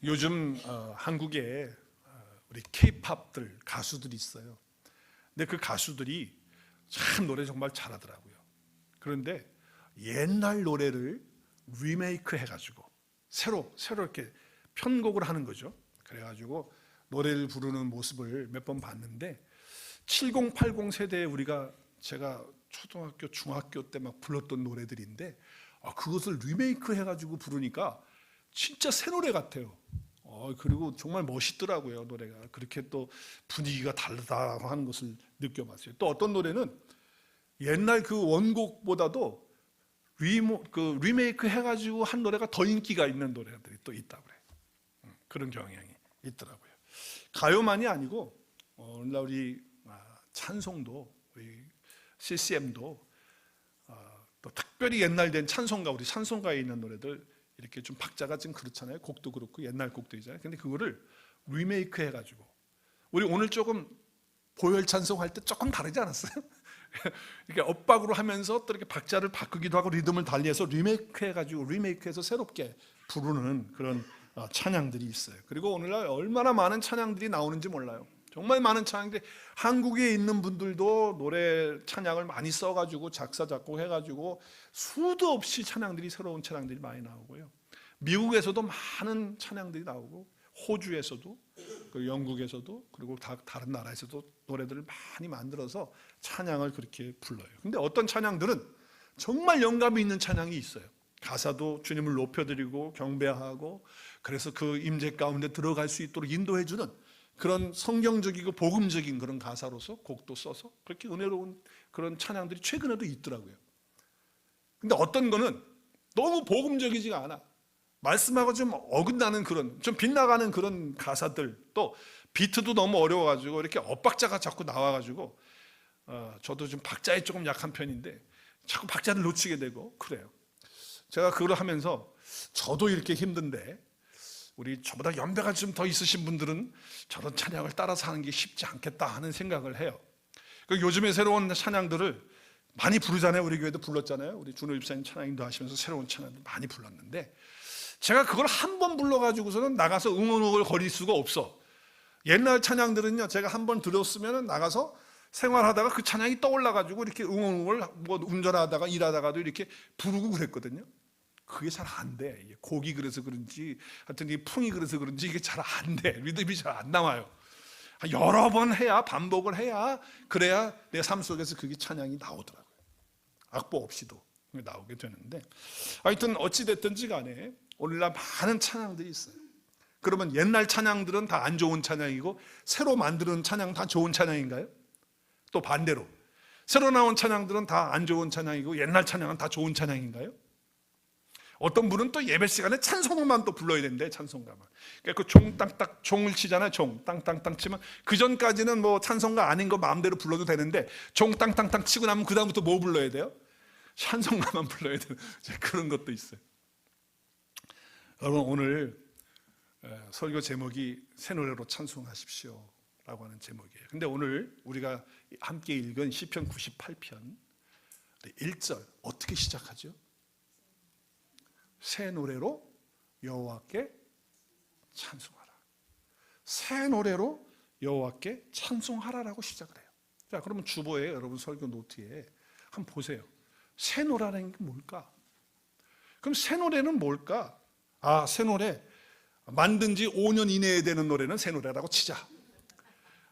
요즘 한국에 우리 K-팝들 가수들이 있어요. 근데 그 가수들이 참 노래 정말 잘하더라고요. 그런데 옛날 노래를 리메이크 해가지고 새로 이렇게 편곡을 하는 거죠. 그래가지고 노래를 부르는 모습을 몇 번 봤는데 70, 80 세대에 제가 초등학교, 중학교 때 막 불렀던 노래들인데 그것을 리메이크 해가지고 부르니까 진짜 새 노래 같아요. 그리고 정말 멋있더라고요. 노래가 그렇게 또 분위기가 다르다고 하는 것을 느껴봤어요. 또 어떤 노래는 옛날 그 원곡보다도 리메이크 해가지고 한 노래가 더 인기가 있는 노래들이 또 있다고 그래요. 그런 경향이 있더라고요. 가요만이 아니고 오늘날 우리 찬송도, 우리 CCM도 또 특별히 옛날 된 찬송가, 우리 찬송가에 있는 노래들 이렇게 좀 박자가 좀 그렇잖아요. 곡도 그렇고 옛날 곡도 있잖아요. 근데 그거를 리메이크 해가지고 우리 오늘 조금 보혈 찬송할 때 조금 다르지 않았어요? 이렇게 엇박으로 하면서 또 이렇게 박자를 바꾸기도 하고 리듬을 달리해서 리메이크해서 새롭게 부르는 그런 찬양들이 있어요. 그리고 오늘날 얼마나 많은 찬양들이 나오는지 몰라요. 정말 많은 찬양들이, 한국에 있는 분들도 노래 찬양을 많이 써가지고 작사 작곡해가지고 수도 없이 새로운 찬양들이 많이 나오고요. 미국에서도 많은 찬양들이 나오고, 호주에서도, 영국에서도, 그리고 다른 나라에서도 노래들을 많이 만들어서 찬양을 그렇게 불러요. 근데 어떤 찬양들은 정말 영감이 있는 찬양이 있어요. 가사도 주님을 높여드리고 경배하고, 그래서 그 임재 가운데 들어갈 수 있도록 인도해주는 그런 성경적이고 복음적인 그런 가사로서 곡도 써서 그렇게 은혜로운 그런 찬양들이 최근에도 있더라고요. 근데 어떤 거는 너무 복음적이지가 않아. 말씀하고 좀 어긋나는 그런, 좀 빗나가는 그런 가사들, 또 비트도 너무 어려워가지고 이렇게 엇박자가 자꾸 나와가지고 저도 좀 박자에 조금 약한 편인데 자꾸 박자를 놓치게 되고 그래요. 제가 그걸 하면서 저도 이렇게 힘든데 우리 저보다 연배가 좀 더 있으신 분들은 저런 찬양을 따라서 하는 게 쉽지 않겠다 하는 생각을 해요. 요즘에 새로운 찬양들을 많이 부르잖아요. 우리 교회도 불렀잖아요. 우리 준호 집사님 찬양도 하시면서 새로운 찬양들 많이 불렀는데, 제가 그걸 한 번 불러가지고서는 나가서 응원을 거릴 수가 없어. 옛날 찬양들은요, 제가 한 번 들었으면 나가서 생활하다가 그 찬양이 떠올라가지고 이렇게 응원을 운전하다가 일하다가도 이렇게 부르고 그랬거든요. 그게 잘 안 돼. 곡이 그래서 그런지, 하여튼 이 풍이 그래서 그런지 이게 잘 안 돼. 리듬이 잘 안 나와요. 여러 번 해야, 반복을 해야, 그래야 내 삶 속에서 그게 찬양이 나오더라고요. 악보 없이도 나오게 되는데, 하여튼 어찌됐든지 간에 오늘날 많은 찬양들이 있어요. 그러면 옛날 찬양들은 다 안 좋은 찬양이고 새로 만드는 찬양 다 좋은 찬양인가요? 또 반대로 새로 나온 찬양들은 다 안 좋은 찬양이고 옛날 찬양은 다 좋은 찬양인가요? 어떤 분은 또 예배 시간에 찬송만 또 불러야 된대. 찬송가만. 그러니까 그 종을 치잖아요. 종 땅땅땅 치면 그 전까지는 뭐 찬송가 아닌 거 마음대로 불러도 되는데 종 땅땅땅 치고 나면 그 다음부터 뭐 불러야 돼요? 찬송가만 불러야 되는 그런 것도 있어요. 여러분, 오늘 설교 제목이 새 노래로 찬송하십시오 라고 하는 제목이에요. 근데 오늘 우리가 함께 읽은 시편 98편 1절 어떻게 시작하죠? 새 노래로 여호와께 찬송하라. 새 노래로 여호와께 찬송하라라고 시작을 해요. 자, 그러면 주보에 여러분 설교 노트에 한번 보세요. 새 노래라는 게 뭘까? 그럼 새 노래는 뭘까? 새 노래 만든 지 5년 이내에 되는 노래는 새 노래라고 치자.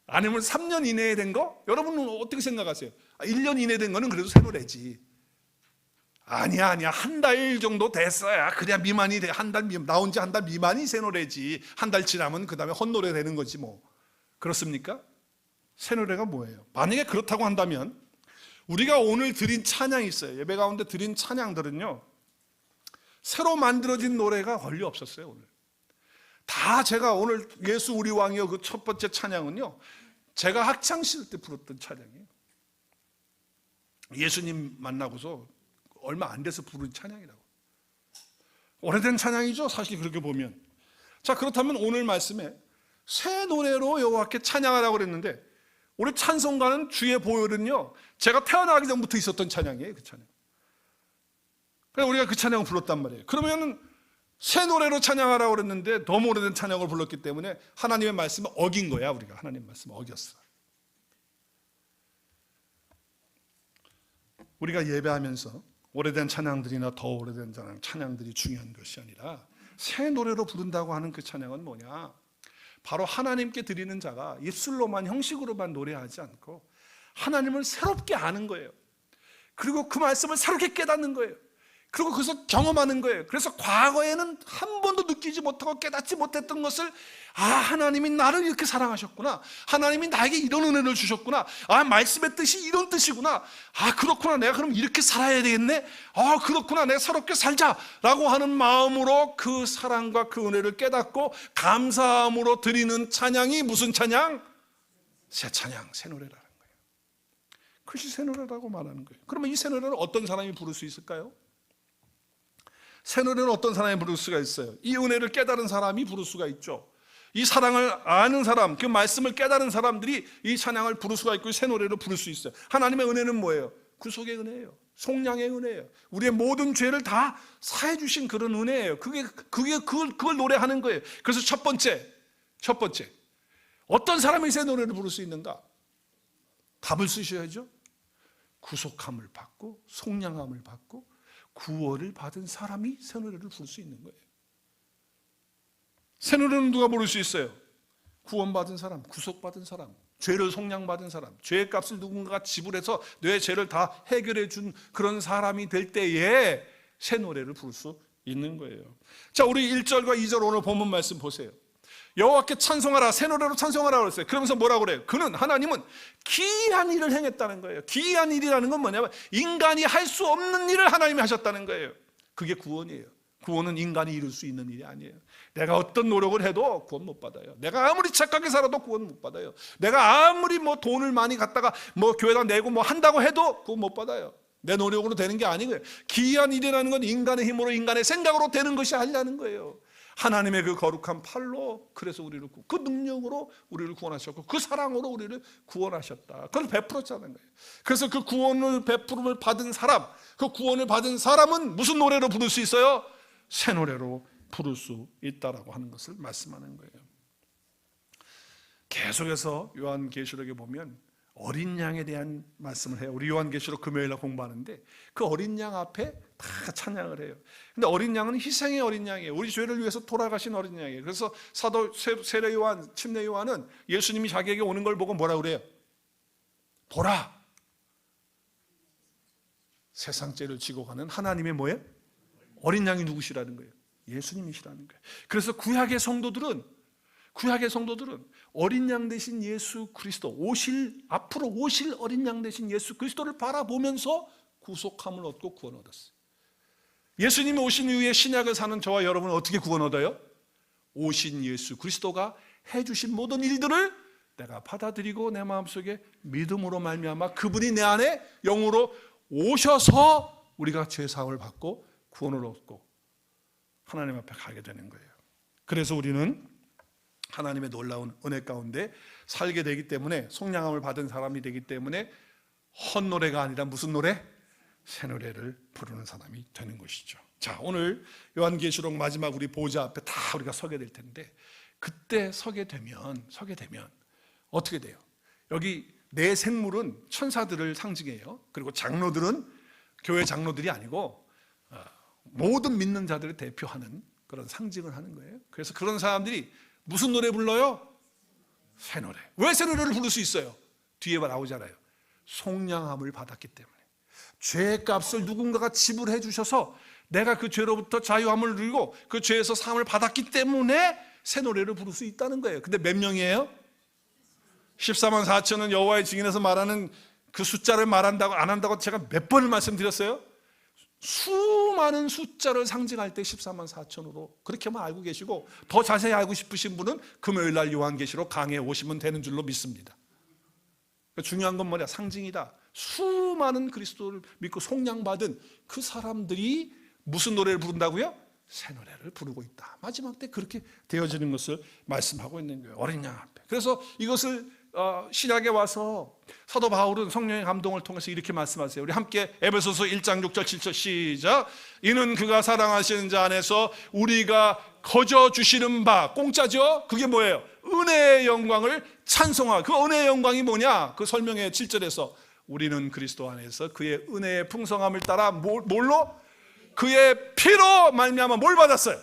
아니면 3년 이내에 된 거? 여러분은 어떻게 생각하세요? 1년 이내에 된 거는 그래도 새 노래지. 아니야. 한 달 정도 됐어야 그래야 미만이 돼. 나온 지 한 달 미만이 새 노래지. 한 달 지나면 그 다음에 헛노래 되는 거지 뭐. 그렇습니까? 새 노래가 뭐예요? 만약에 그렇다고 한다면 우리가 오늘 드린 찬양이 있어요. 예배 가운데 드린 찬양들은요, 새로 만들어진 노래가 거의 없었어요. 오늘 다 제가 오늘 예수 우리 왕이여 그 첫 번째 찬양은요, 제가 학창시절 때 부르던 찬양이에요. 예수님 만나고서 얼마 안 돼서 부른 찬양이라고. 오래된 찬양이죠, 사실 그렇게 보면. 자, 그렇다면 오늘 말씀에 새 노래로 여호와께 찬양하라고 그랬는데, 우리 찬송가는 주의 보혈은요, 제가 태어나기 전부터 있었던 찬양이에요. 그 찬양. 그래서 우리가 그 찬양을 불렀단 말이에요. 그러면 새 노래로 찬양하라고 그랬는데 너무 오래된 찬양을 불렀기 때문에 하나님의 말씀을 어긴 거야. 우리가 하나님의 말씀을 어겼어. 우리가 예배하면서 오래된 찬양들이나 더 오래된 찬양들이 중요한 것이 아니라 새 노래로 부른다고 하는 그 찬양은 뭐냐? 바로 하나님께 드리는 자가 입술로만 형식으로만 노래하지 않고 하나님을 새롭게 아는 거예요. 그리고 그 말씀을 새롭게 깨닫는 거예요. 그리고 그것을 경험하는 거예요. 그래서 과거에는 한 번도 느끼지 못하고 깨닫지 못했던 것을 하나님이 나를 이렇게 사랑하셨구나. 하나님이 나에게 이런 은혜를 주셨구나. 말씀의 뜻이 이런 뜻이구나. 그렇구나. 내가 그럼 이렇게 살아야 되겠네. 그렇구나. 내가 새롭게 살자라고 하는 마음으로 그 사랑과 그 은혜를 깨닫고 감사함으로 드리는 찬양이 무슨 찬양? 새 찬양, 새 노래라는 거예요. 그것이 새 노래라고 말하는 거예요. 그러면 이 새 노래를 어떤 사람이 부를 수 있을까요? 새 노래는 어떤 사람이 부를 수가 있어요? 이 은혜를 깨달은 사람이 부를 수가 있죠. 이 사랑을 아는 사람, 그 말씀을 깨달은 사람들이 이 찬양을 부를 수가 있고 새 노래를 부를 수 있어요. 하나님의 은혜는 뭐예요? 구속의 은혜예요. 속량의 은혜예요. 우리의 모든 죄를 다 사해 주신 그런 은혜예요. 그걸 노래하는 거예요. 그래서 첫 번째 어떤 사람이 새 노래를 부를 수 있는가? 답을 쓰셔야죠. 구속함을 받고 속량함을 받고 구원을 받은 사람이 새 노래를 부를 수 있는 거예요. 새 노래는 누가 부를 수 있어요? 구원받은 사람, 구속받은 사람, 죄를 속량받은 사람, 죄의 값을 누군가가 지불해서 내 죄를 다 해결해 준 그런 사람이 될 때에 새 노래를 부를 수 있는 거예요. 자, 우리 1절과 2절 오늘 본문 말씀 보세요. 여호와께 찬송하라, 새 노래로 찬송하라 그랬어요. 그러면서 뭐라고 그래요? 하나님은 기이한 일을 행했다는 거예요. 기이한 일이라는 건 뭐냐면 인간이 할 수 없는 일을 하나님이 하셨다는 거예요. 그게 구원이에요. 구원은 인간이 이룰 수 있는 일이 아니에요. 내가 어떤 노력을 해도 구원 못 받아요. 내가 아무리 착하게 살아도 구원 못 받아요. 내가 아무리 돈을 많이 갖다가 교회다 내고 한다고 해도 구원 못 받아요. 내 노력으로 되는 게 아니고요. 기이한 일이라는 건 인간의 힘으로 인간의 생각으로 되는 것이 아니라는 거예요. 하나님의 그 거룩한 팔로 그래서 우리를 그 능력으로 우리를 구원하셨고 그 사랑으로 우리를 구원하셨다. 그걸 베풀었다는 거예요. 그래서 그 구원을 베풀음을 받은 사람, 그 구원을 받은 사람은 무슨 노래로 부를 수 있어요? 새 노래로 부를 수 있다라고 하는 것을 말씀하는 거예요. 계속해서 요한계시록에 보면 어린 양에 대한 말씀을 해요. 우리 요한계시록 금요일날 공부하는데 그 어린 양 앞에 다 찬양을 해요. 근데 어린 양은 희생의 어린 양이에요. 우리 죄를 위해서 돌아가신 어린 양이에요. 그래서 사도 세례 요한, 침례 요한은 예수님이 자기에게 오는 걸 보고 뭐라 그래요? 보라, 세상 죄를 지고 가는 하나님의 뭐예요? 어린 양이 누구시라는 거예요? 예수님이시라는 거예요. 그래서 구약의 성도들은 어린 양 되신 예수 그리스도, 앞으로 오실 어린 양 되신 예수 그리스도를 바라보면서 구속함을 얻고 구원 얻었어요. 예수님이 오신 이후에 신약을 사는 저와 여러분은 어떻게 구원 얻어요? 오신 예수 그리스도가 해주신 모든 일들을 내가 받아들이고 내 마음속에 믿음으로 말미암아 그분이 내 안에 영으로 오셔서 우리가 죄사함을 받고 구원을 얻고 하나님 앞에 가게 되는 거예요. 그래서 우리는 하나님의 놀라운 은혜 가운데 살게 되기 때문에 속량함을 받은 사람이 되기 때문에 헛노래가 아니라 무슨 노래? 새 노래를 부르는 사람이 되는 것이죠. 자, 오늘 요한계시록 마지막 우리 보좌 앞에 다 우리가 서게 될 텐데 그때 서게 되면 어떻게 돼요? 여기 네 생물은 천사들을 상징해요. 그리고 장로들은 교회 장로들이 아니고 모든 믿는 자들을 대표하는 그런 상징을 하는 거예요. 그래서 그런 사람들이 무슨 노래 불러요? 새 노래. 왜 새 노래를 부를 수 있어요? 뒤에 나오잖아요. 속량함을 받았기 때문에. 죄의 값을 누군가가 지불해 주셔서 내가 그 죄로부터 자유함을 누리고 그 죄에서 사함을 받았기 때문에 새 노래를 부를 수 있다는 거예요. 근데 몇 명이에요? 14만 4천은 여호와의 증인에서 말하는 그 숫자를 말한다고 안 한다고 제가 몇 번을 말씀드렸어요? 수많은 숫자를 상징할 때 14만 4천으로 그렇게만 알고 계시고 더 자세히 알고 싶으신 분은 금요일날 요한계시록 강의에 오시면 되는 줄로 믿습니다. 중요한 건 뭐냐? 상징이다. 수많은 그리스도를 믿고 속량받은 그 사람들이 무슨 노래를 부른다고요? 새 노래를 부르고 있다. 마지막 때 그렇게 되어지는 것을 말씀하고 있는 거예요. 어린 양 앞에. 그래서 이것을 신약에 와서 사도 바울은 성령의 감동을 통해서 이렇게 말씀하세요. 우리 함께 에베소서 1장 6절 7절 시작. 이는 그가 사랑하시는 자 안에서 우리가 거저 주시는 바, 공짜죠? 그게 뭐예요? 은혜의 영광을 찬송하고. 그 은혜의 영광이 뭐냐? 그 설명의 7절에서 우리는 그리스도 안에서 그의 은혜의 풍성함을 따라 뭘로? 그의 피로 말미암아 뭘 받았어요?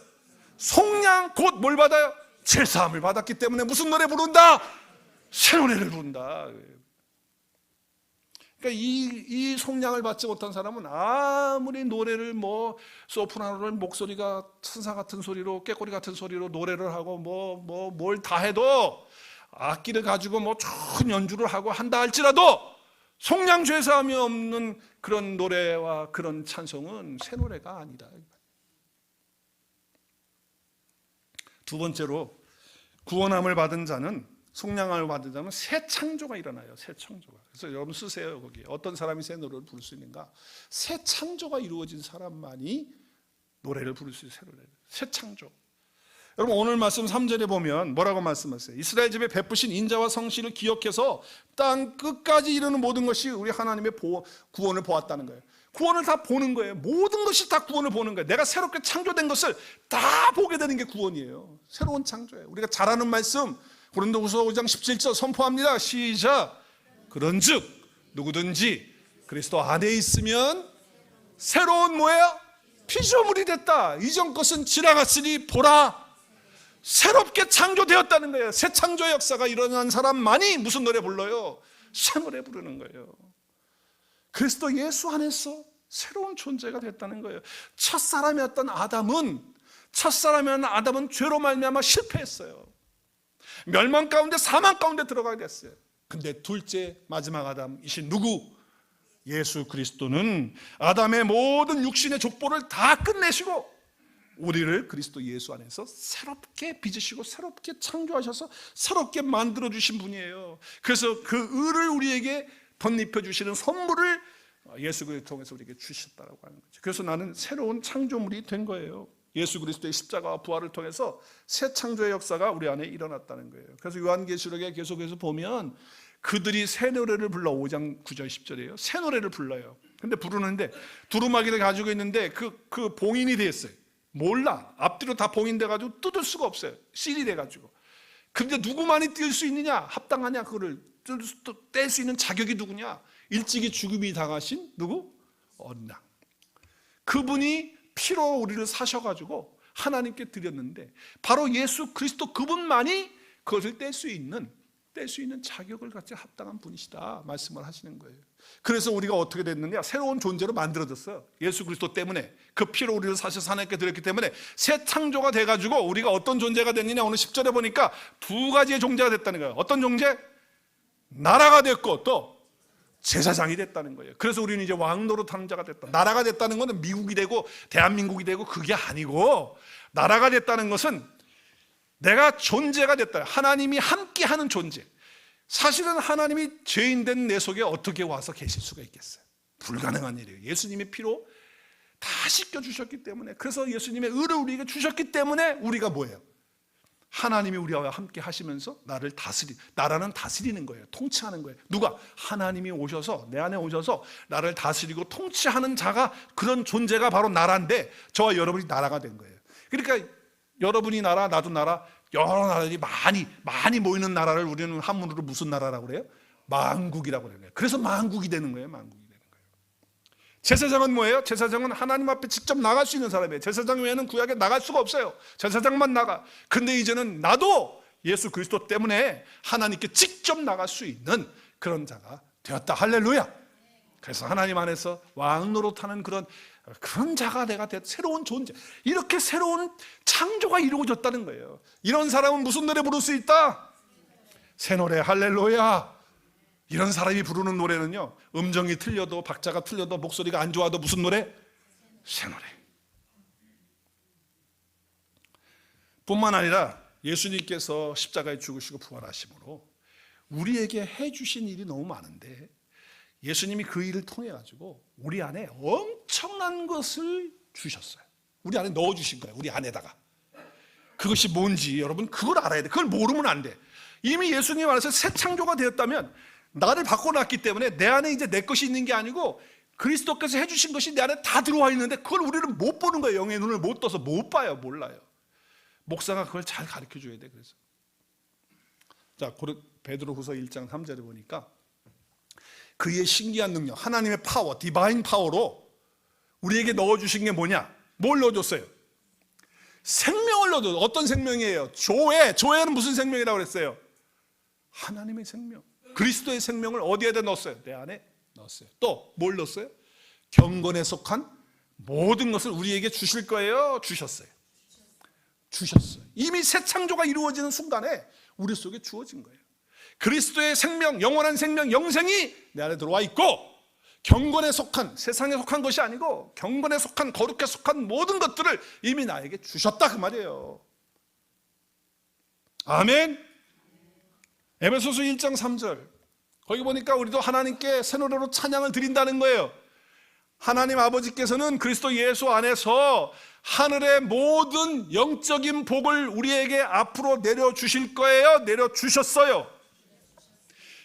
속량, 곧 뭘 받아요? 죄사함을 받았기 때문에 무슨 노래 부른다? 새 노래를 부른다. 그러니까 이 속량을 받지 못한 사람은 아무리 노래를 소프라노를 목소리가 천사 같은 소리로, 꾀꼬리 같은 소리로 노래를 하고 뭘 다 해도, 악기를 가지고 좋은 연주를 하고 한다 할지라도 속량 죄사함이 없는 그런 노래와 그런 찬송은 새 노래가 아니다. 두 번째로, 구원함을 받은 자는, 속량함을 받은 자는 새 창조가 일어나요. 새 창조가. 그래서 여러분 쓰세요. 거기 어떤 사람이 새 노래를 부를 수 있는가? 새 창조가 이루어진 사람만이 노래를 부를 수 있어요. 새 노래를. 새 창조. 여러분 오늘 말씀 3절에 보면 뭐라고 말씀하세요? 이스라엘 집에 베푸신 인자와 성실을 기억해서 땅 끝까지 이르는 모든 것이 우리 하나님의 구원을 보았다는 거예요. 구원을 다 보는 거예요. 모든 것이 다 구원을 보는 거예요. 내가 새롭게 창조된 것을 다 보게 되는 게 구원이에요. 새로운 창조예요. 우리가 잘 아는 말씀 고린도후서 5장 17절 선포합니다. 시작. 그런즉 누구든지 그리스도 안에 있으면 새로운 뭐예요? 피조물이 됐다. 이전 것은 지나갔으니 보라, 새롭게 창조되었다는 거예요. 새 창조의 역사가 일어난 사람만이 무슨 노래 불러요? 새 노래 부르는 거예요. 그리스도 예수 안에서 새로운 존재가 됐다는 거예요. 첫사람이었던 아담은 죄로 말미암아 실패했어요. 멸망 가운데, 사망 가운데 들어가게 됐어요. 근데 둘째 마지막 아담이신 누구? 예수 그리스도는 아담의 모든 육신의 족보를 다 끝내시고 우리를 그리스도 예수 안에서 새롭게 빚으시고 새롭게 창조하셔서 새롭게 만들어주신 분이에요. 그래서 그 의를 우리에게 덧입혀 주시는 선물을 예수 그리스도를 통해서 우리에게 주셨다고 하는 거죠. 그래서 나는 새로운 창조물이 된 거예요. 예수 그리스도의 십자가와 부활을 통해서 새 창조의 역사가 우리 안에 일어났다는 거예요. 그래서 요한계시록에 계속해서 보면 그들이 새 노래를 불러. 5장 9절 10절이에요. 새 노래를 불러요. 근데 부르는데 두루마기를 가지고 있는데 그 봉인이 되어 있어요. 몰라. 앞뒤로 다 봉인돼가지고 뜯을 수가 없어요. 실이 돼가지고. 근데 누구만이 뛸 수 있느냐? 합당하냐? 그거를 뗄 수 있는 자격이 누구냐? 일찍이 죽음이 당하신 누구? 언랑. 그분이 피로 우리를 사셔가지고 하나님께 드렸는데 바로 예수 그리스도 그분만이 그것을 뗄 수 있는 자격을 갖지 합당한 분이시다 말씀을 하시는 거예요. 그래서 우리가 어떻게 됐느냐? 새로운 존재로 만들어졌어요. 예수 그리스도 때문에, 그 피로 우리를 사셔서 하나님께 드렸기 때문에 새 창조가 돼가지고 우리가 어떤 존재가 됐느냐? 오늘 10절에 보니까 두 가지의 존재가 됐다는 거예요. 어떤 존재? 나라가 됐고 또 제사장이 됐다는 거예요. 그래서 우리는 이제 왕노릇하는 자가 됐다. 나라가 됐다는 것은 미국이 되고 대한민국이 되고 그게 아니고, 나라가 됐다는 것은 내가 존재가 됐다. 하나님이 함께하는 존재. 사실은 하나님이 죄인된 내 속에 어떻게 와서 계실 수가 있겠어요? 불가능한 일이에요. 예수님의 피로 다 씻겨주셨기 때문에, 그래서 예수님의 의를 우리에게 주셨기 때문에 우리가 뭐예요? 하나님이 우리와 함께 하시면서 나라는 다스리는 거예요. 통치하는 거예요. 누가? 하나님이 오셔서, 내 안에 오셔서 나를 다스리고 통치하는 자가, 그런 존재가 바로 나라인데 저와 여러분이 나라가 된 거예요. 그러니까 여러분이 나라, 나도 나라, 여러 나라들이 많이 모이는 나라를 우리는 한문으로 무슨 나라라고 그래요? 만국이라고 그래요. 그래서 만국이 되는 거예요. 만국이 되는 거예요. 제사장은 뭐예요? 제사장은 하나님 앞에 직접 나갈 수 있는 사람이에요. 제사장 외에는 구약에 나갈 수가 없어요. 제사장만 나가. 근데 이제는 나도 예수 그리스도 때문에 하나님께 직접 나갈 수 있는 그런 자가 되었다. 할렐루야. 그래서 하나님 안에서 왕노릇하는 그런 자가 내가 됐, 새로운 존재. 이렇게 새로운 창조가 이루어졌다는 거예요. 이런 사람은 무슨 노래 부를 수 있다? 새 노래. 할렐루야. 이런 사람이 부르는 노래는요, 음정이 틀려도, 박자가 틀려도, 목소리가 안 좋아도 무슨 노래? 새 노래. 뿐만 아니라 예수님께서 십자가에 죽으시고 부활하심으로 우리에게 해주신 일이 너무 많은데, 예수님이 그 일을 통해 가지고 우리 안에 엄청난 것을 주셨어요. 우리 안에 넣어주신 거예요. 우리 안에다가. 그것이 뭔지 여러분 그걸 알아야 돼. 그걸 모르면 안 돼. 이미 예수님 안에서 새 창조가 되었다면 나를 바꿔놨기 때문에 내 안에 이제 내 것이 있는 게 아니고 그리스도께서 해주신 것이 내 안에 다 들어와 있는데 그걸 우리는 못 보는 거예요. 영의 눈을 못 떠서 못 봐요. 몰라요. 목사가 그걸 잘 가르쳐 줘야 돼. 그래서 자, 베드로후서 1장 3절에 보니까 그의 신기한 능력, 하나님의 파워, 디바인 파워로 우리에게 넣어주신 게 뭐냐? 뭘 넣어줬어요? 생명을 넣어줬어요. 어떤 생명이에요? 조회는 무슨 생명이라고 그랬어요? 하나님의 생명, 그리스도의 생명을 어디에다 넣었어요? 내 안에 넣었어요. 또 뭘 넣었어요? 경건에 속한 모든 것을 우리에게 주실 거예요? 주셨어요. 이미 새 창조가 이루어지는 순간에 우리 속에 주어진 거예요. 그리스도의 생명, 영원한 생명, 영생이 내 안에 들어와 있고, 경건에 속한, 세상에 속한 것이 아니고 경건에 속한, 거룩에 속한 모든 것들을 이미 나에게 주셨다 그 말이에요. 아멘. 에베소서 1장 3절 거기 보니까 우리도 하나님께 새 노래로 찬양을 드린다는 거예요. 하나님 아버지께서는 그리스도 예수 안에서 하늘의 모든 영적인 복을 우리에게 앞으로 내려주실 거예요. 내려주셨어요.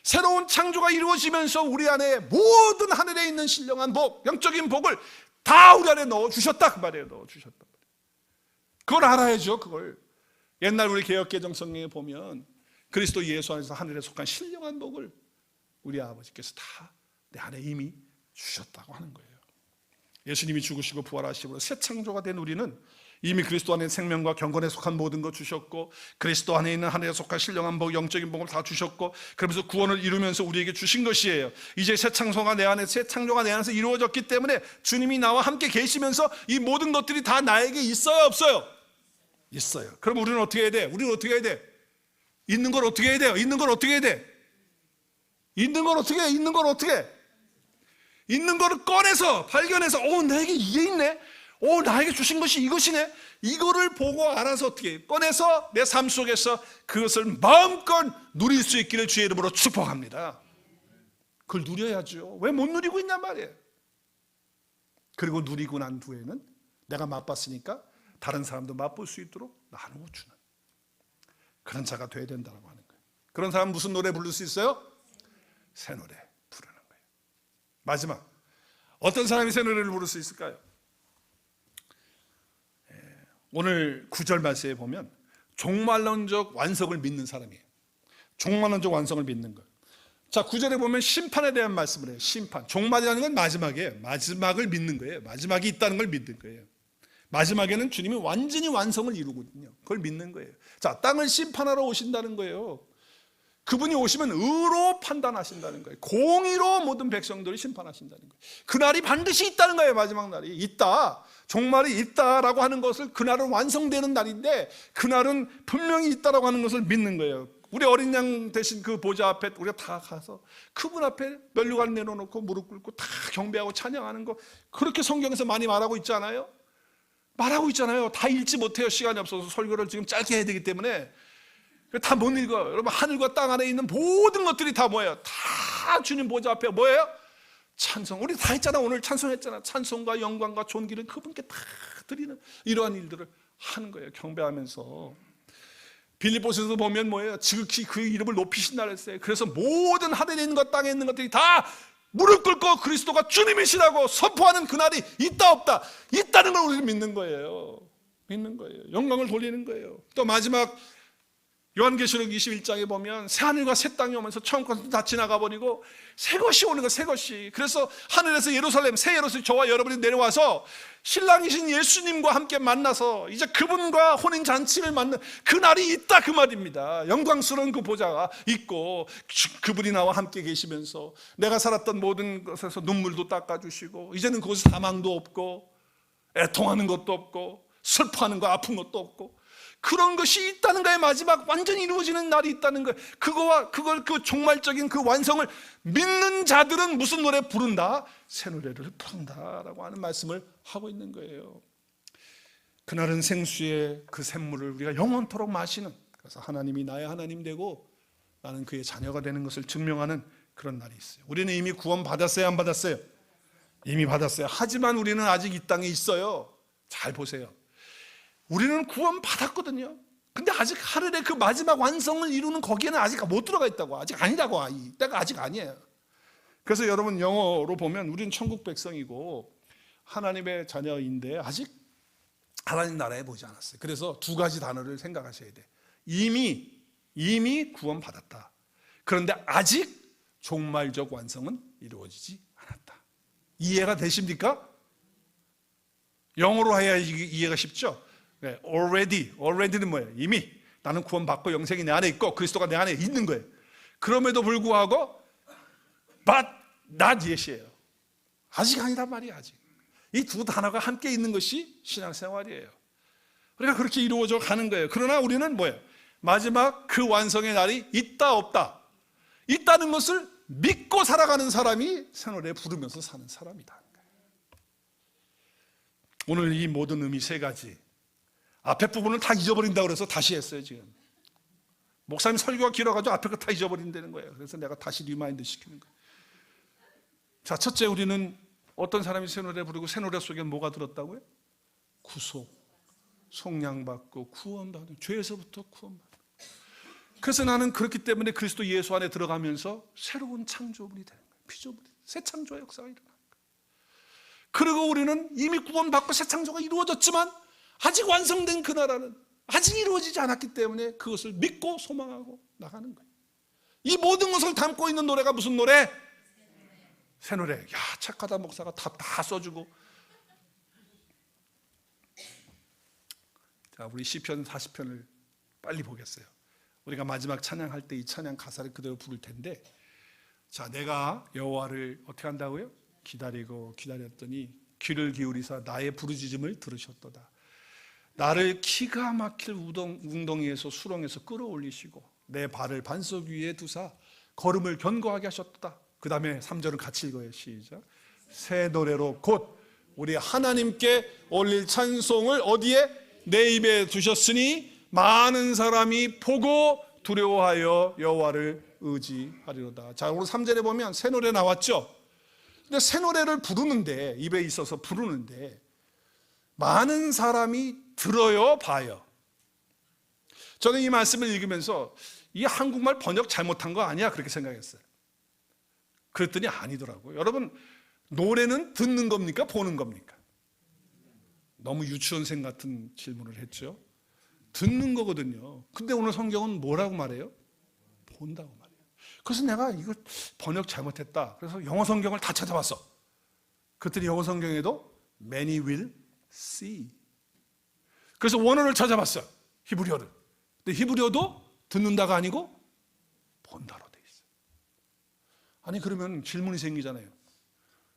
새로운 창조가 이루어지면서 우리 안에 모든 하늘에 있는 신령한 복, 영적인 복을 다 우리 안에 넣어주셨다 그 말이에요. 넣어주셨다. 그걸 알아야죠. 그걸 옛날 우리 개역개정 성경에 보면 그리스도 예수 안에서 하늘에 속한 신령한 복을 우리 아버지께서 다 내 안에 이미 주셨다고 하는 거예요. 예수님이 죽으시고 부활하시고 새 창조가 된 우리는 이미 그리스도 안에 생명과 경건에 속한 모든 것 주셨고, 그리스도 안에 있는 하늘에 속한 신령한 복, 영적인 복을 다 주셨고, 그러면서 구원을 이루면서 우리에게 주신 것이에요. 이제 새 창조가 내 안에서 이루어졌기 때문에 주님이 나와 함께 계시면서 이 모든 것들이 다 나에게 있어요, 없어요? 있어요. 그럼 우리는 어떻게 해야 돼? 있는 걸 어떻게 해야 돼요? 있는 걸 어떻게 있는 거를 꺼내서 발견해서 나에게 이게 있네. 나에게 주신 것이 이것이네. 이거를 보고 알아서 어떻게 꺼내서 내 삶 속에서 그것을 마음껏 누릴 수 있기를 주의 이름으로 축복합니다. 그걸 누려야죠. 왜 못 누리고 있냔 말이에요. 그리고 누리고 난 후에는 내가 맛봤으니까 다른 사람도 맛볼 수 있도록 나누어 주는 그런 자가 돼야 된다고 하는 거예요. 그런 사람은 무슨 노래 부를 수 있어요? 새 노래 부르는 거예요. 마지막, 어떤 사람이 새 노래를 부를 수 있을까요? 오늘 9절 말씀에 보면 종말론적 완성을 믿는 사람이에요. 종말론적 완성을 믿는 것. 자, 9절에 보면 심판에 대한 말씀을 해요. 심판. 종말이라는 건 마지막이에요. 마지막을 믿는 거예요. 마지막이 있다는 걸 믿는 거예요. 마지막에는 주님이 완전히 완성을 이루거든요. 그걸 믿는 거예요. 자, 땅을 심판하러 오신다는 거예요. 그분이 오시면 의로 판단하신다는 거예요. 공의로 모든 백성들을 심판하신다는 거예요. 그날이 반드시 있다는 거예요. 마지막 날이 있다, 종말이 있다라고 하는 것을, 그날은 완성되는 날인데 그날은 분명히 있다라고 하는 것을 믿는 거예요. 우리 어린 양 대신 그 보좌 앞에 우리가 다 가서 그분 앞에 면류관 내려놓고 무릎 꿇고 다 경배하고 찬양하는 거, 그렇게 성경에서 많이 말하고 있잖아요. 다 읽지 못해요. 시간이 없어서 설교를 지금 짧게 해야 되기 때문에 다 못 읽어요. 여러분, 하늘과 땅 안에 있는 모든 것들이 다 뭐예요? 다 주님 보좌 앞에 뭐예요? 찬송. 우리 다 했잖아. 오늘 찬송했잖아. 찬송과 영광과 존귀는 그분께 다 드리는 이러한 일들을 하는 거예요. 경배하면서. 빌립보서에서 보면 뭐예요? 지극히 그 이름을 높이신다 그랬어요. 그래서 모든 하늘에 있는 것, 땅에 있는 것들이 다 무릎 꿇고 그리스도가 주님이시라고 선포하는 그날이 있다 없다? 있다는 걸 우리는 믿는 거예요. 영광을 돌리는 거예요. 또 마지막 요한계시록 21장에 보면 새하늘과 새 땅이 오면서 처음 것은 다 지나가 버리고 새 것이 오는 거예요. 새 것이. 그래서 하늘에서 예루살렘, 새 예루살렘, 저와 여러분이 내려와서 신랑이신 예수님과 함께 만나서 이제 그분과 혼인잔치를 맞는 그날이 있다 그 말입니다. 영광스러운 그 보좌가 있고 그분이 나와 함께 계시면서 내가 살았던 모든 것에서 눈물도 닦아주시고 이제는 그곳에 사망도 없고 애통하는 것도 없고 슬퍼하는 거, 아픈 것도 없고 그런 것이 있다는 거예요. 마지막 완전히 이루어지는 날이 있다는 거예요. 그걸 그 종말적인 그 완성을 믿는 자들은 무슨 노래 부른다? 새 노래를 부른다라고 하는 말씀을 하고 있는 거예요. 그날은 생수의 그 샘물을 우리가 영원토록 마시는, 그래서 하나님이 나의 하나님 되고 나는 그의 자녀가 되는 것을 증명하는 그런 날이 있어요. 우리는 이미 구원 받았어요, 안 받았어요? 이미 받았어요. 하지만 우리는 아직 이 땅에 있어요. 잘 보세요. 우리는 구원 받았거든요. 근데 아직 하늘의 그 마지막 완성을 이루는 거기에는 아직 못 들어가 있다고. 아직 아니라고. 때가 아직 아니에요. 그래서 여러분 영어로 보면 우리는 천국 백성이고 하나님의 자녀인데 아직 하나님 나라에 보지 않았어요. 그래서 두 가지 단어를 생각하셔야 돼. 이미 구원받았다. 그런데 아직 종말적 완성은 이루어지지 않았다. 이해가 되십니까? 영어로 해야 이해가 쉽죠? 네, already는 뭐예요? 이미 나는 구원받고 영생이 내 안에 있고 그리스도가 내 안에 있는 거예요. 그럼에도 불구하고 but not yet이에요. 아직 아니란 말이에요. 아직. 이 두 단어가 함께 있는 것이 신앙생활이에요. 그러니까 그렇게 이루어져 가는 거예요. 그러나 우리는 뭐예요? 마지막 그 완성의 날이 있다 없다. 있다는 것을 믿고 살아가는 사람이 새노래 부르면서 사는 사람이다. 오늘 이 모든 의미 세 가지 앞에 부분을 다 잊어버린다고 그래서 다시 했어요. 지금 목사님 설교가 길어가지고 앞에 거 다 잊어버린다는 거예요. 그래서 내가 다시 리마인드 시키는 거예요. 자, 첫째, 우리는 어떤 사람이 새 노래 부르고 새 노래 속에 뭐가 들었다고요? 구속, 속량받고 구원받는, 죄에서부터 구원받는. 그래서 나는 그렇기 때문에 그리스도 예수 안에 들어가면서 새로운 창조물이 되는 거예요. 피조물이, 새 창조의 역사가 일어나는 거예요. 그리고 우리는 이미 구원받고 새 창조가 이루어졌지만 아직 완성된 그 나라는 아직 이루어지지 않았기 때문에 그것을 믿고 소망하고 나가는 거예요. 이 모든 것을 담고 있는 노래가 무슨 노래? 새 노래. 야, 착하다 목사가 다 써주고. 자, 우리 시편 40편을 빨리 보겠어요. 우리가 마지막 찬양할 때 이 찬양 가사를 그대로 부를 텐데, 자, 내가 여호와를 어떻게 한다고요? 기다리고 기다렸더니 귀를 기울이사 나의 부르짖음을 들으셨도다. 나를 기가 막힐 웅덩이에서 수렁에서 끌어올리시고 내 발을 반석 위에 두사 걸음을 견고하게 하셨도다. 그 다음에 3절은 같이 읽어요. 시작. 새 노래로 곧 우리 하나님께 올릴 찬송을 어디에? 내 입에 두셨으니 많은 사람이 보고 두려워하여 여호와를 의지하리로다. 자, 오늘 3절에 보면 새 노래 나왔죠. 근데 새 노래를 부르는데, 입에 있어서 부르는데 많은 사람이 들어요, 봐요. 저는 이 말씀을 읽으면서 이 한국말 번역 잘못한 거 아니야 그렇게 생각했어요. 그랬더니 아니더라고요. 여러분, 노래는 듣는 겁니까? 보는 겁니까? 너무 유치원생 같은 질문을 했죠. 듣는 거거든요. 근데 오늘 성경은 뭐라고 말해요? 본다고 말해요. 그래서 내가 이거 번역 잘못했다. 그래서 영어 성경을 다 찾아봤어. 그랬더니 영어 성경에도 many will see. 그래서 원어를 찾아봤어요. 히브리어를. 근데 히브리어도 듣는다가 아니고 본다로 돼 있어요. 아니, 그러면 질문이 생기잖아요.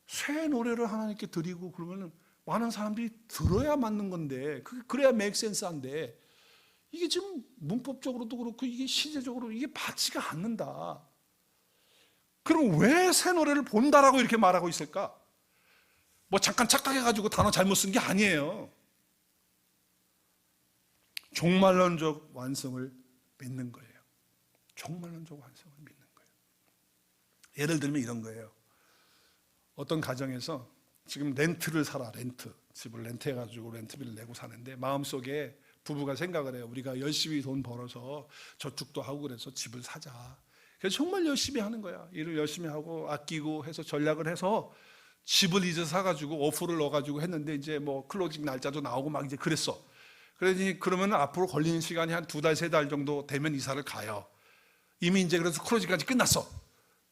새 노래를 하나님께 드리고 그러면 많은 사람들이 들어야 맞는 건데, 그래야 make sense한데, 이게 지금 문법적으로도 그렇고 이게 시제적으로 이게 맞지가 않는다. 그럼 왜 새 노래를 본다라고 이렇게 말하고 있을까? 뭐 잠깐 착각해가지고 단어 잘못 쓴 게 아니에요. 종말론적 완성을 믿는 거예요. 종말론적 완성을 믿는 거예요. 예를 들면 이런 거예요. 어떤 가정에서 지금 렌트를 살아, 집을 렌트해가지고 렌트비를 내고 사는데 마음속에 부부가 생각을 해요. 우리가 열심히 돈 벌어서 저축도 하고 그래서 집을 사자. 그래서 정말 열심히 하는 거야. 일을 열심히 하고 아끼고 해서 전략을 해서 집을 이제 사가지고 오프를 넣어가지고 했는데 이제 뭐 클로징 날짜도 나오고 막 이제 그랬어. 그러면 앞으로 걸리는 시간이 한 2달, 3달 정도 되면 이사를 가요. 이미 이제 그래서 클로징까지 끝났어.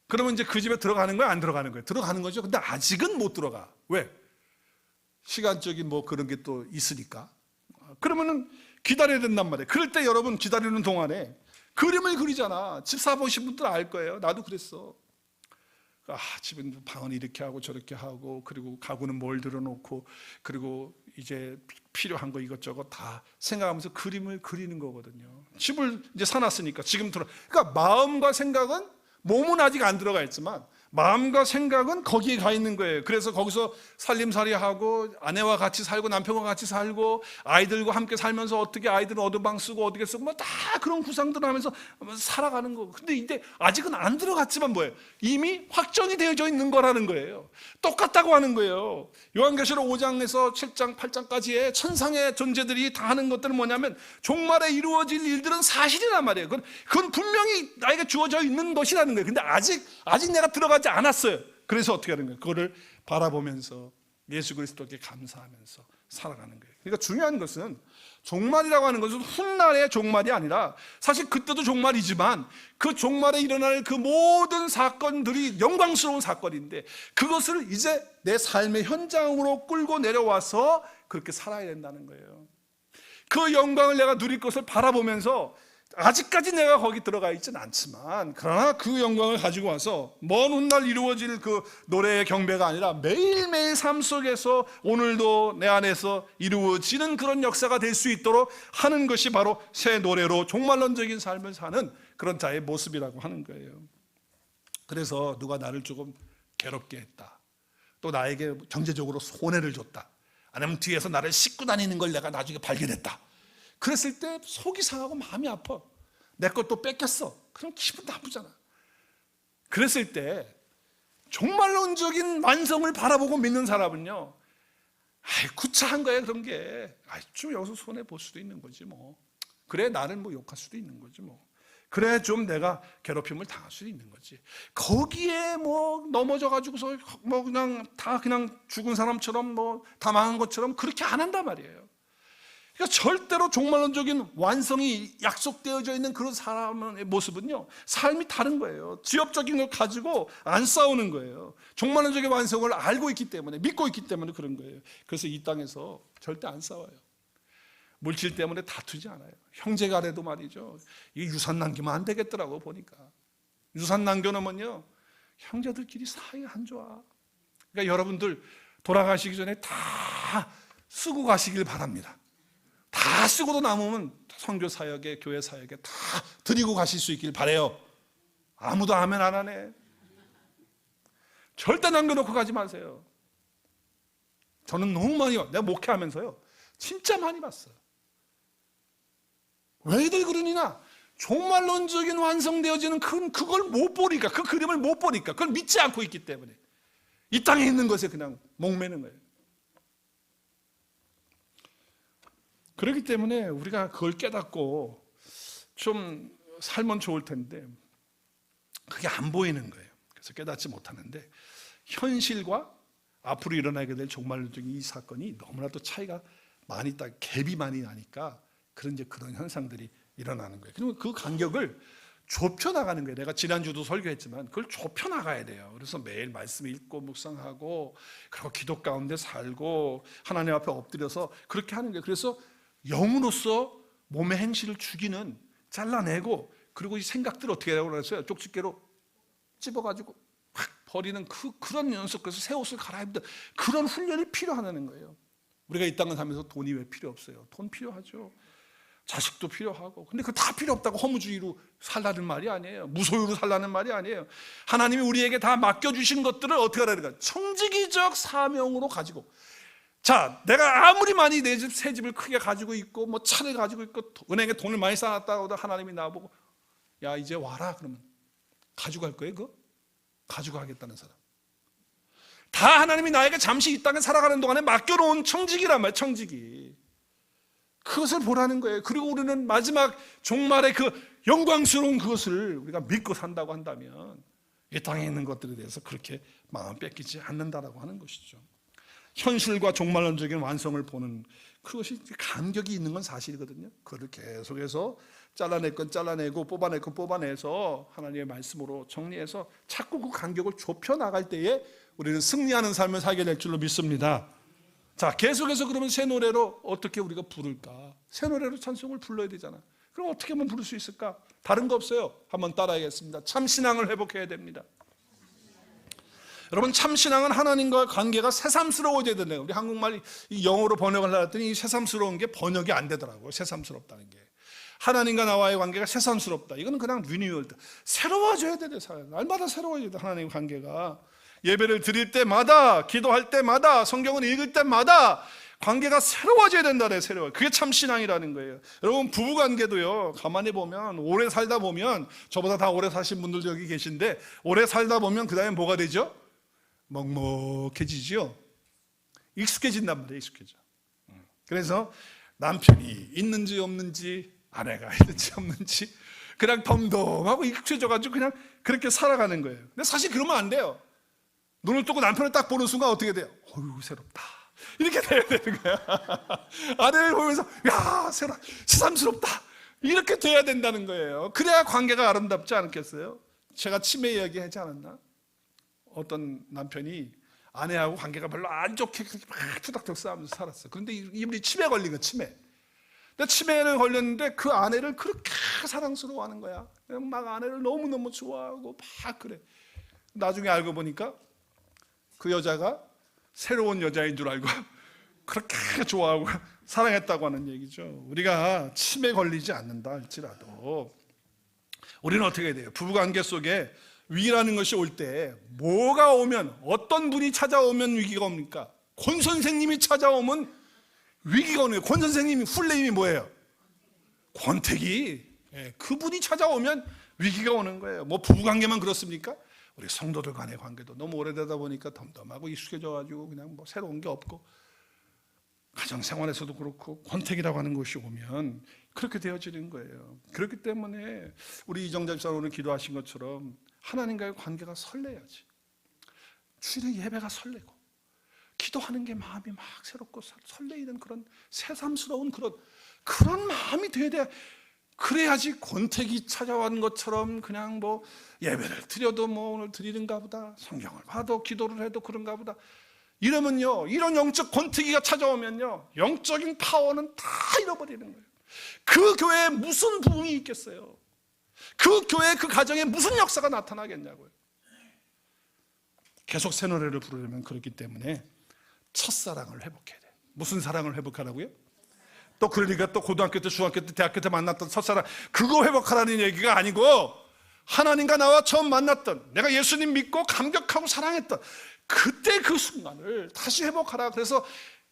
그러면 이제 그 집에 들어가는 거야, 안 들어가는 거야? 들어가는 거죠. 근데 아직은 못 들어가. 왜? 시간적인 뭐 그런 게 또 있으니까. 그러면은 기다려야 된단 말이에요. 그럴 때 여러분 기다리는 동안에 그림을 그리잖아. 집 사보신 분들 알 거예요. 나도 그랬어. 집은 방은 이렇게 하고 저렇게 하고, 그리고 가구는 뭘 들어놓고, 그리고 이제 필요한 거 이것저것 다 생각하면서 그림을 그리는 거거든요. 집을 이제 사놨으니까 지금 그러니까 마음과 생각은, 몸은 아직 안 들어가 있지만 마음과 생각은 거기에 가 있는 거예요. 그래서 거기서 살림살이하고 아내와 같이 살고 남편과 같이 살고 아이들과 함께 살면서 어떻게 아이들은 어느 방 쓰고 어떻게 쓰고 뭐 다 그런 구상들을 하면서 살아가는 거고. 근데 이제 아직은 안 들어갔지만 뭐예요? 이미 확정이 되어져 있는 거라는 거예요. 똑같다고 하는 거예요. 요한계시록 5장에서 7장 8장까지의 천상의 존재들이 다 하는 것들은 뭐냐면 종말에 이루어질 일들은 사실이란 말이에요. 그건 분명히 나에게 주어져 있는 것이라는 거예요. 근데 아직 내가 들어가지 않았어요. 그래서 어떻게 하는 거예요? 그거를 바라보면서 예수 그리스도께 감사하면서 살아가는 거예요. 그러니까 중요한 것은 종말이라고 하는 것은 훗날의 종말이 아니라 사실 그때도 종말이지만 그 종말에 일어날 그 모든 사건들이 영광스러운 사건인데 그것을 이제 내 삶의 현장으로 끌고 내려와서 그렇게 살아야 된다는 거예요. 그 영광을 내가 누릴 것을 바라보면서 아직까지 내가 거기 들어가 있지는 않지만 그러나 그 영광을 가지고 와서 먼 훗날 이루어질 그 노래의 경배가 아니라 매일매일 삶 속에서 오늘도 내 안에서 이루어지는 그런 역사가 될 수 있도록 하는 것이 바로 새 노래로 종말론적인 삶을 사는 그런 자의 모습이라고 하는 거예요. 그래서 누가 나를 조금 괴롭게 했다, 또 나에게 경제적으로 손해를 줬다, 아니면 뒤에서 나를 싣고 다니는 걸 내가 나중에 발견했다, 그랬을 때 속이 상하고 마음이 아파. 내 것도 뺏겼어. 그럼 기분 나쁘잖아. 그랬을 때 종말론적인 완성을 바라보고 믿는 사람은요, 구차한 거예요 그런 게. 좀 여기서 손해 볼 수도 있는 거지 뭐. 그래 나를 뭐 욕할 수도 있는 거지 뭐. 그래 좀 내가 괴롭힘을 당할 수도 있는 거지. 거기에 뭐 넘어져 가지고서 뭐 그냥 다 그냥 죽은 사람처럼 뭐 다 망한 것처럼 그렇게 안 한단 말이에요. 그러니까 절대로 종말론적인 완성이 약속되어져 있는 그런 사람의 모습은요, 삶이 다른 거예요. 지엽적인 걸 가지고 안 싸우는 거예요. 종말론적인 완성을 알고 있기 때문에, 믿고 있기 때문에 그런 거예요. 그래서 이 땅에서 절대 안 싸워요. 물질 때문에 다투지 않아요. 형제간에도 말이죠, 이 유산 남기면 안 되겠더라고 보니까. 유산 남겨놓으면요 형제들끼리 사이 안 좋아. 그러니까 여러분들 돌아가시기 전에 다 쓰고 가시길 바랍니다. 다 쓰고도 남으면 선교 사역에, 교회 사역에 다 드리고 가실 수 있길 바라요. 아무도 아멘 안 하네. 절대 남겨놓고 가지 마세요. 저는 너무 많이 내가 목회하면서요 진짜 많이 봤어요. 왜들 그러니나 종말론적인 완성되어지는 그걸 못 보니까, 그 그림을 못 보니까, 그걸 믿지 않고 있기 때문에 이 땅에 있는 것에 그냥 목매는 거예요. 그렇기 때문에 우리가 그걸 깨닫고 좀 살면 좋을 텐데 그게 안 보이는 거예요. 그래서 깨닫지 못하는데 현실과 앞으로 일어나게 될 종말론적인 이 사건이 너무나도 차이가 많이 있다, 갭이 많이 나니까 그런 현상들이 일어나는 거예요. 그러면 그 간격을 좁혀나가는 거예요. 내가 지난주도 설교했지만 그걸 좁혀나가야 돼요. 그래서 매일 말씀 읽고 묵상하고 그리고 기도 가운데 살고 하나님 앞에 엎드려서 그렇게 하는 거예요. 그래서 영으로서 몸의 행실을 죽이는, 잘라내고, 그리고 이 생각들을 어떻게 하라고 그랬어요? 쪽집게로 찝어가지고 확 버리는 그런 연습. 그래서 새 옷을 갈아입는 그런 훈련이 필요하다는 거예요. 우리가 이 땅을 살면서 돈이 왜 필요 없어요? 돈 필요하죠. 자식도 필요하고. 근데 그거 다 필요 없다고 허무주의로 살라는 말이 아니에요. 무소유로 살라는 말이 아니에요. 하나님이 우리에게 다 맡겨주신 것들을 어떻게 하라는 거예요? 청지기적 사명으로 가지고. 자, 내가 아무리 많이 내 집, 새 집을 크게 가지고 있고 뭐 차를 가지고 있고 은행에 돈을 많이 쌓았다고 하나님이 나보고 야 이제 와라 그러면 가져갈 거예요? 그거? 가져가겠다는 사람. 다 하나님이 나에게 잠시 이 땅에 살아가는 동안에 맡겨놓은 청지기란 말이에요. 청지기. 그것을 보라는 거예요. 그리고 우리는 마지막 종말의 그 영광스러운 그것을 우리가 믿고 산다고 한다면 이 땅에 있는 것들에 대해서 그렇게 마음 뺏기지 않는다라고 하는 것이죠. 현실과 종말론적인 완성을 보는 그것이 간격이 있는 건 사실이거든요. 그걸 계속해서 잘라낼 건 잘라내고 뽑아낼 건 뽑아내서 하나님의 말씀으로 정리해서 자꾸 그 간격을 좁혀 나갈 때에 우리는 승리하는 삶을 살게 될 줄로 믿습니다. 자, 계속해서 그러면 새 노래로 어떻게 우리가 부를까? 새 노래로 찬송을 불러야 되잖아. 그럼 어떻게 하면 부를 수 있을까? 다른 거 없어요. 한번 따라하겠습니다. 참 신앙을 회복해야 됩니다. 여러분, 참 신앙은 하나님과 관계가 새삼스러워져야 된다요. 우리 한국말 영어로 번역을 하랬더니 이 새삼스러운 게 번역이 안 되더라고요. 새삼스럽다는 게. 하나님과 나와의 관계가 새삼스럽다. 이거는 그냥 리뉴얼다. 새로워져야 돼. 날마다 새로워져야 돼. 하나님의 관계가. 예배를 드릴 때마다, 기도할 때마다, 성경을 읽을 때마다 관계가 새로워져야 된다. 새로워. 그게 참 신앙이라는 거예요. 여러분, 부부관계도요, 가만히 보면 오래 살다 보면, 저보다 다 오래 사신 분들도 여기 계신데, 오래 살다 보면 그 다음에 뭐가 되죠? 먹먹해지죠. 익숙해진단 말이에요. 익숙해져. 그래서 남편이 있는지 없는지, 아내가 있는지 없는지 그냥 덤덤하고 익숙해져가지고 그냥 그렇게 살아가는 거예요. 근데 사실 그러면 안 돼요. 눈을 뜨고 남편을 딱 보는 순간 어떻게 돼요? 어휴, 새롭다. 이렇게 돼야 되는 거야. 아내를 보면서 야, 새삼스럽다. 이렇게 돼야 된다는 거예요. 그래야 관계가 아름답지 않겠어요? 제가 치매 이야기 하지 않았나? 어떤 남편이 아내하고 관계가 별로 안 좋게 막 투닥투닥 싸우면서 살았어요. 그런데 이분이 치매 걸린 거야. 치매. 근데 치매를 걸렸는데 그 아내를 그렇게 사랑스러워하는 거야. 그냥 막 아내를 너무너무 좋아하고 막 그래. 나중에 알고 보니까 그 여자가 새로운 여자인 줄 알고 그렇게 좋아하고 사랑했다고 하는 얘기죠. 우리가 치매 걸리지 않는다 할지라도 우리는 어떻게 해야 돼요? 부부관계 속에 위기라는 것이 올 때 뭐가 오면, 어떤 분이 찾아오면 위기가 옵니까? 권 선생님이 찾아오면 위기가 오는 거예요. 권 선생님이 풀네임이 뭐예요? 권태기. 그분이 찾아오면 위기가 오는 거예요. 뭐 부부관계만 그렇습니까? 우리 성도들 간의 관계도 너무 오래되다 보니까 덤덤하고 익숙해져가지고 그냥 뭐 새로운 게 없고, 가정생활에서도 그렇고 권태기라고 하는 것이 오면 그렇게 되어지는 거예요. 그렇기 때문에 우리 이정자 집사님 오늘 기도하신 것처럼 하나님과의 관계가 설레야지. 주일의 예배가 설레고 기도하는 게 마음이 막 새롭고 설레이는 그런 새삼스러운 그런 마음이 돼야 돼. 그래야지 권태기 찾아온 것처럼 그냥 뭐 예배를 드려도 뭐 오늘 드리는가 보다, 성경을 봐도 기도를 해도 그런가 보다, 이러면요, 이런 영적 권태기가 찾아오면요, 영적인 파워는 다 잃어버리는 거예요. 그 교회에 무슨 부흥이 있겠어요? 그 교회, 그 가정에 무슨 역사가 나타나겠냐고요. 계속 새 노래를 부르려면 그렇기 때문에 첫사랑을 회복해야 돼. 무슨 사랑을 회복하라고요? 또 그러니까 또 고등학교 때, 중학교 때, 대학교 때 만났던 첫사랑, 그거 회복하라는 얘기가 아니고 하나님과 나와 처음 만났던, 내가 예수님 믿고 감격하고 사랑했던 그때 그 순간을 다시 회복하라. 그래서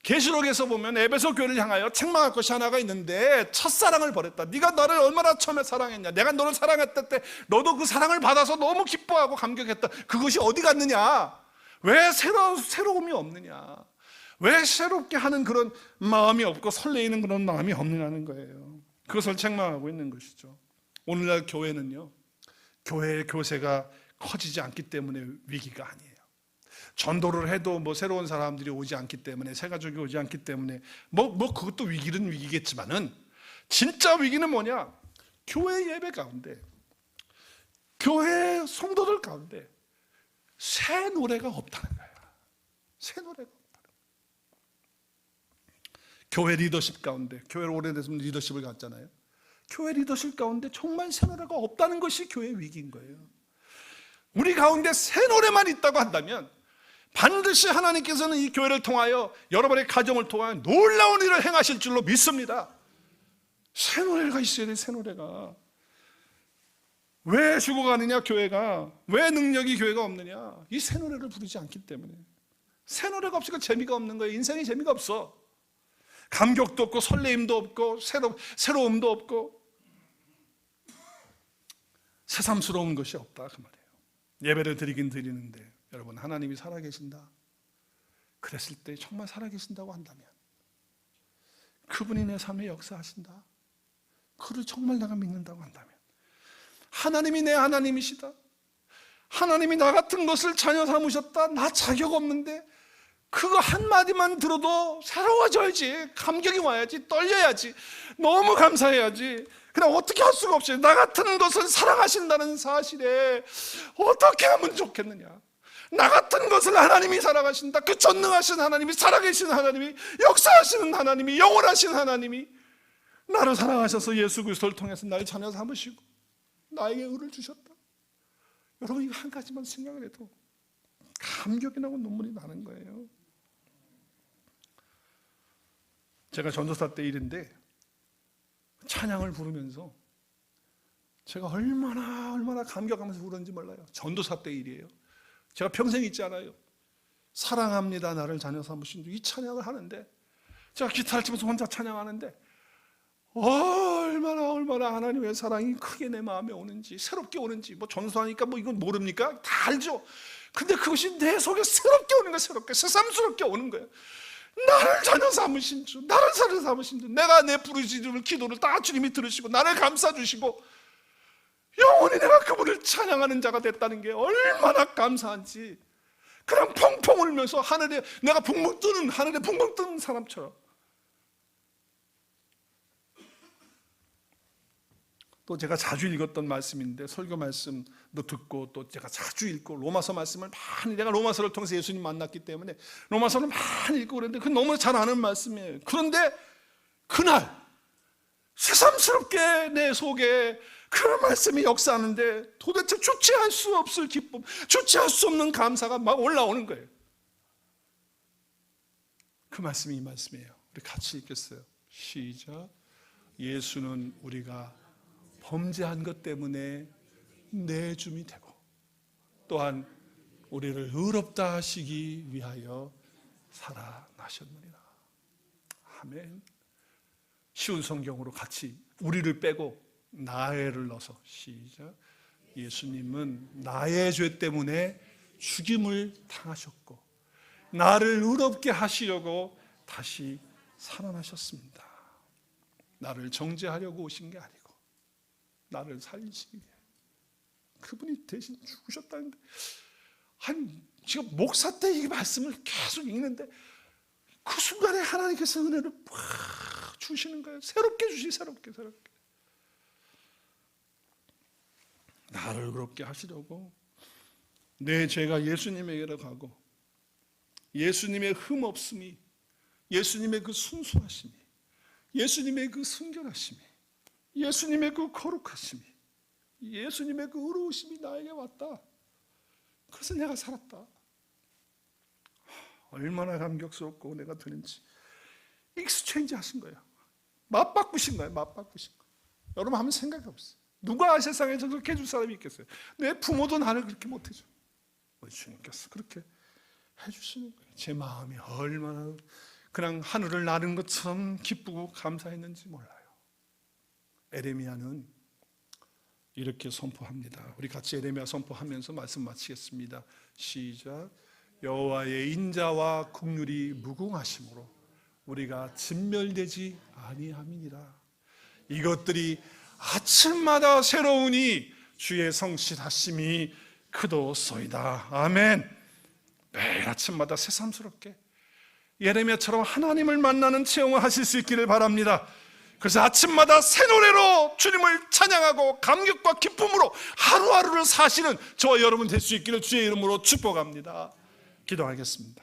계시록에서 보면 에베소 교회를 향하여 책망할 것이 하나가 있는데, 첫사랑을 버렸다. 네가 나를 얼마나 처음에 사랑했냐, 내가 너를 사랑했을 때 너도 그 사랑을 받아서 너무 기뻐하고 감격했다. 그것이 어디 갔느냐? 왜 새로움이 없느냐? 왜 새롭게 하는 그런 마음이 없고 설레이는 그런 마음이 없느냐는 거예요. 그것을 책망하고 있는 것이죠. 오늘날 교회는요, 교회의 교세가 커지지 않기 때문에 위기가 아니에요. 전도를 해도 뭐 새로운 사람들이 오지 않기 때문에, 새 가족이 오지 않기 때문에 뭐 그것도 위기는 위기겠지만은, 진짜 위기는 뭐냐? 교회 예배 가운데, 교회 성도들 가운데 새 노래가 없다는 거야. 새 노래가 없다는 거야. 교회 리더십 가운데, 교회를 오래돼서 리더십을 갖잖아요. 교회 리더십 가운데 정말 새 노래가 없다는 것이 교회 위기인 거예요. 우리 가운데 새 노래만 있다고 한다면 반드시 하나님께서는 이 교회를 통하여, 여러분의 가정을 통하여 놀라운 일을 행하실 줄로 믿습니다. 새 노래가 있어야 돼. 새 노래가. 왜 죽어가느냐 교회가? 왜 능력이 교회가 없느냐? 이 새 노래를 부르지 않기 때문에. 새 노래가 없으니까 재미가 없는 거예요. 인생에 재미가 없어. 감격도 없고 설레임도 없고 새로움도 없고 새삼스러운 것이 없다 그 말이에요. 예배를 드리긴 드리는데 여러분, 하나님이 살아계신다, 그랬을 때 정말 살아계신다고 한다면, 그분이 내 삶에 역사하신다, 그를 정말 내가 믿는다고 한다면, 하나님이 내 하나님이시다, 하나님이 나 같은 것을 자녀 삼으셨다, 나 자격 없는데, 그거 한마디만 들어도 새로워져야지, 감격이 와야지, 떨려야지, 너무 감사해야지. 그냥 어떻게 할 수가 없어요. 나 같은 것을 사랑하신다는 사실에 어떻게 하면 좋겠느냐. 나 같은 것을 하나님이 사랑하신다, 그 전능하신 하나님이, 살아계신 하나님이, 역사하시는 하나님이, 영원하신 하나님이 나를 사랑하셔서 예수 그리스도를 통해서 나의 자녀 삼으시고 나에게 의를 주셨다. 여러분, 이거 한 가지만 생각을 해도 감격이 나고 눈물이 나는 거예요. 제가 전도사 때 일인데, 찬양을 부르면서 제가 얼마나 감격하면서 부르는지 몰라요. 전도사 때 일이에요. 제가 평생 잊지 않아요. 사랑합니다 나를 자녀 삼으신 주, 이 찬양을 하는데 제가 기타를 치면서 혼자 찬양하는데 얼마나 하나님의 사랑이 크게 내 마음에 오는지, 새롭게 오는지. 뭐 전도사니까 뭐 이건 모릅니까? 다 알죠. 근데 그것이 내 속에 새롭게 오는 거예요. 새롭게, 새삼스럽게 오는 거예요. 나를 자녀 삼으신 주, 나를 자녀 삼으신 주, 내가 내 부르짖음을, 기도를 다 주님이 들으시고 나를 감싸주시고 영원히 내가 그분을 찬양하는 자가 됐다는 게 얼마나 감사한지. 그냥 펑펑 울면서 하늘에 내가 붕붕 뜨는, 하늘에 붕붕 뜨는 사람처럼. 또 제가 자주 읽었던 말씀인데, 설교 말씀도 듣고 또 제가 자주 읽고 로마서 말씀을 많이, 내가 로마서를 통해서 예수님 만났기 때문에 로마서를 많이 읽고 그랬는데 그 너무 잘 아는 말씀이에요. 그런데 그날 새삼스럽게 내 속에 그 말씀이 역사하는데 도대체 주체할 수 없을 기쁨, 주체할 수 없는 감사가 막 올라오는 거예요. 그 말씀이 이 말씀이에요. 우리 같이 읽겠어요. 시작. 예수는 우리가 범죄한 것 때문에 내줌이 되고 또한 우리를 의롭다 하시기 위하여 살아나셨느니라. 아멘. 쉬운 성경으로 같이 우리를 빼고 나의를 넣어서 시작. 예수님은 나의 죄 때문에 죽임을 당하셨고 나를 의롭게 하시려고 다시 살아나셨습니다. 나를 정죄하려고 오신 게 아니고 나를 살리시기 위해 그분이 대신 죽으셨다는데, 지금 목사 때 이 말씀을 계속 읽는데 그 순간에 하나님께서 은혜를 팍 주시는 거예요. 새롭게 주시, 새롭게. 나를 의롭게 하시려고 내 죄가 예수님에게로 가고 예수님의 흠없음이, 예수님의 그 순수하심이, 예수님의 그 순결하심이, 예수님의 그 거룩하심이, 예수님의 그 의로우심이 나에게 왔다. 그래서 내가 살았다. 얼마나 감격스럽고 내가 되는지. 익스체인지 하신 거예요. 맞바꾸신 거예요. 맞바꾸신 거. 여러분 한번 생각해 보세요. 누가 세상에서 그렇게 해줄 사람이 있겠어요? 내 부모도 나를 그렇게 못해줘. 우리 주님께서 그렇게 해주시는 거예요. 제 마음이 얼마나 그냥 하늘을 나는 것처럼 기쁘고 감사했는지 몰라요. 에레미야는 이렇게 선포합니다. 우리 같이 에레미야 선포하면서 말씀 마치겠습니다. 시작. 여호와의 인자와 긍휼이 무궁하심으로 우리가 진멸되지 아니함이니라. 이것들이 아침마다 새로우니 주의 성실하심이 크도소이다. 아멘. 매일 아침마다 새삼스럽게 예레미야처럼 하나님을 만나는 체험을 하실 수 있기를 바랍니다. 그래서 아침마다 새 노래로 주님을 찬양하고 감격과 기쁨으로 하루하루를 사시는 저와 여러분 될 수 있기를 주의 이름으로 축복합니다. 기도하겠습니다.